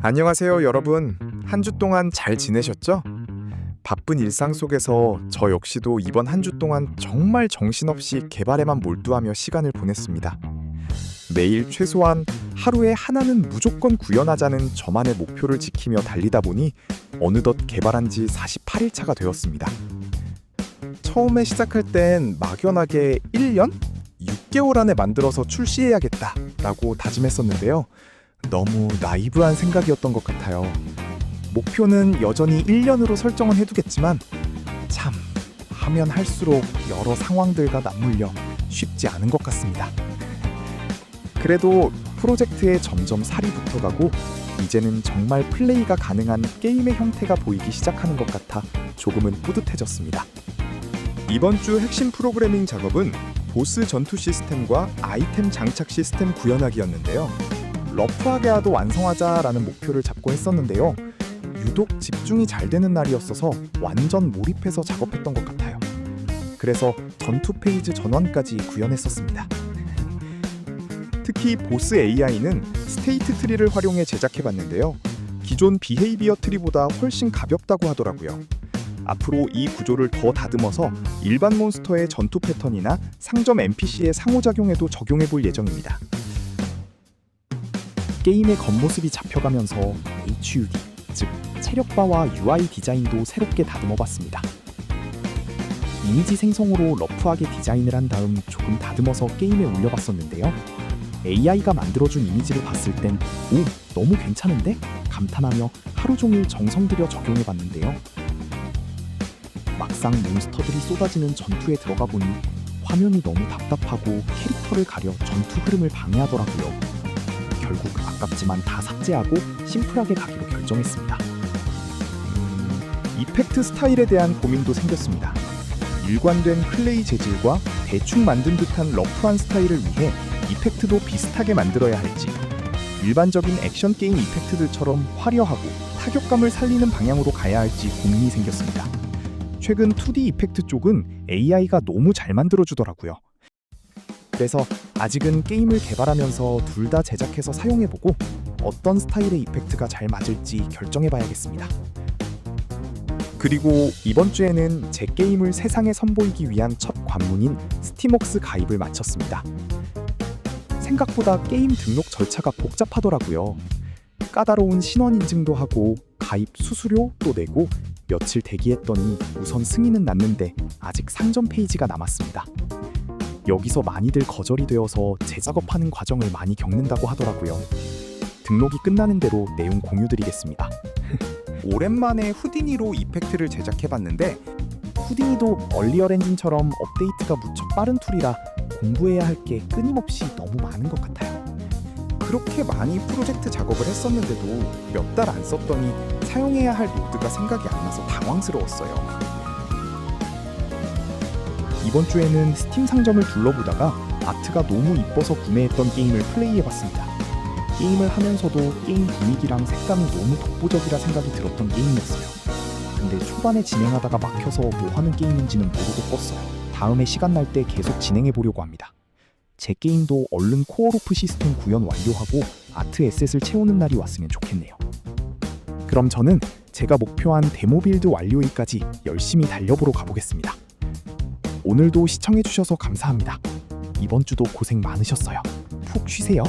안녕하세요, 여러분. 한 주 동안 잘 지내셨죠? 바쁜 일상 속에서 저 역시도 이번 한 주 동안 정말 정신없이 개발에만 몰두하며 시간을 보냈습니다. 매일 최소한 하루에 하나는 무조건 구현하자는 저만의 목표를 지키며 달리다 보니 어느덧 개발한 지 48일차가 되었습니다. 처음에 시작할 땐 막연하게 1년? 6개월 안에 만들어서 출시해야겠다라고 다짐했었는데요. 너무 나이브한 생각이었던 것 같아요. 목표는 여전히 1년으로 설정은 해두겠지만 참 하면 할수록 여러 상황들과 맞물려 쉽지 않은 것 같습니다. 그래도 프로젝트에 점점 살이 붙어가고 이제는 정말 플레이가 가능한 게임의 형태가 보이기 시작하는 것 같아 조금은 뿌듯해졌습니다. 이번 주 핵심 프로그래밍 작업은 보스 전투 시스템과 아이템 장착 시스템 구현하기였는데요. 러프하게 하도 완성하자라는 목표를 잡고 했었는데요. 유독 집중이 잘 되는 날이었어서 완전 몰입해서 작업했던 것 같아요. 그래서 전투 페이지 전원까지 구현했었습니다. 특히 보스 AI는 스테이트 트리를 활용해 제작해봤는데요. 기존 비헤이비어 트리보다 훨씬 가볍다고 하더라고요. 앞으로 이 구조를 더 다듬어서 일반 몬스터의 전투 패턴이나 상점 NPC의 상호작용에도 적용해볼 예정입니다. 게임의 겉모습이 잡혀가면서 HUD, 즉 체력바와 UI 디자인도 새롭게 다듬어봤습니다. 이미지 생성으로 러프하게 디자인을 한 다음 조금 다듬어서 게임에 올려봤었는데요. AI가 만들어준 이미지를 봤을 땐 오, 너무 괜찮은데? 감탄하며 하루 종일 정성 들여 적용해봤는데요. 막상 몬스터들이 쏟아지는 전투에 들어가 보니 화면이 너무 답답하고 캐릭터를 가려 전투 흐름을 방해하더라고요. 결국 아깝지만 다 삭제하고 심플하게 가기로 결정했습니다. 이펙트 스타일에 대한 고민도 생겼습니다. 일관된 클레이 재질과 대충 만든 듯한 러프한 스타일을 위해 이펙트도 비슷하게 만들어야 할지, 일반적인 액션 게임 이펙트들처럼 화려하고 타격감을 살리는 방향으로 가야 할지 고민이 생겼습니다. 최근 2D 이펙트 쪽은 AI가 너무 잘 만들어주더라고요. 그래서 아직은 게임을 개발하면서 둘 다 제작해서 사용해보고 어떤 스타일의 이펙트가 잘 맞을지 결정해봐야겠습니다. 그리고 이번 주에는 제 게임을 세상에 선보이기 위한 첫 관문인 스팀웍스 가입을 마쳤습니다. 생각보다 게임 등록 절차가 복잡하더라고요. 까다로운 신원 인증도 하고 가입 수수료도 내고 며칠 대기했더니 우선 승인은 났는데 아직 상점 페이지가 남았습니다. 여기서 많이들 거절이 되어서 재작업하는 과정을 많이 겪는다고 하더라고요. 등록이 끝나는 대로 내용 공유드리겠습니다. 오랜만에 후디니로 이펙트를 제작해봤는데 후디니도 얼리얼 엔진처럼 업데이트가 무척 빠른 툴이라 공부해야 할 게 끊임없이 너무 많은 것 같아요. 그렇게 많이 프로젝트 작업을 했었는데도 몇 달 안 썼더니 사용해야 할 노드가 생각이 안 나서 당황스러웠어요. 이번 주에는 스팀 상점을 둘러보다가 아트가 너무 이뻐서 구매했던 게임을 플레이해봤습니다. 게임을 하면서도 게임 분위기랑 색감이 너무 독보적이라 생각이 들었던 게임이었어요. 근데 초반에 진행하다가 막혀서 뭐 하는 게임인지는 모르고 껐어요. 다음에 시간 날 때 계속 진행해보려고 합니다. 제 게임도 얼른 코어로프 시스템 구현 완료하고 아트 에셋을 채우는 날이 왔으면 좋겠네요. 그럼 저는 제가 목표한 데모 빌드 완료일까지 열심히 달려보러 가보겠습니다. 오늘도 시청해주셔서 감사합니다. 이번 주도 고생 많으셨어요. 푹 쉬세요.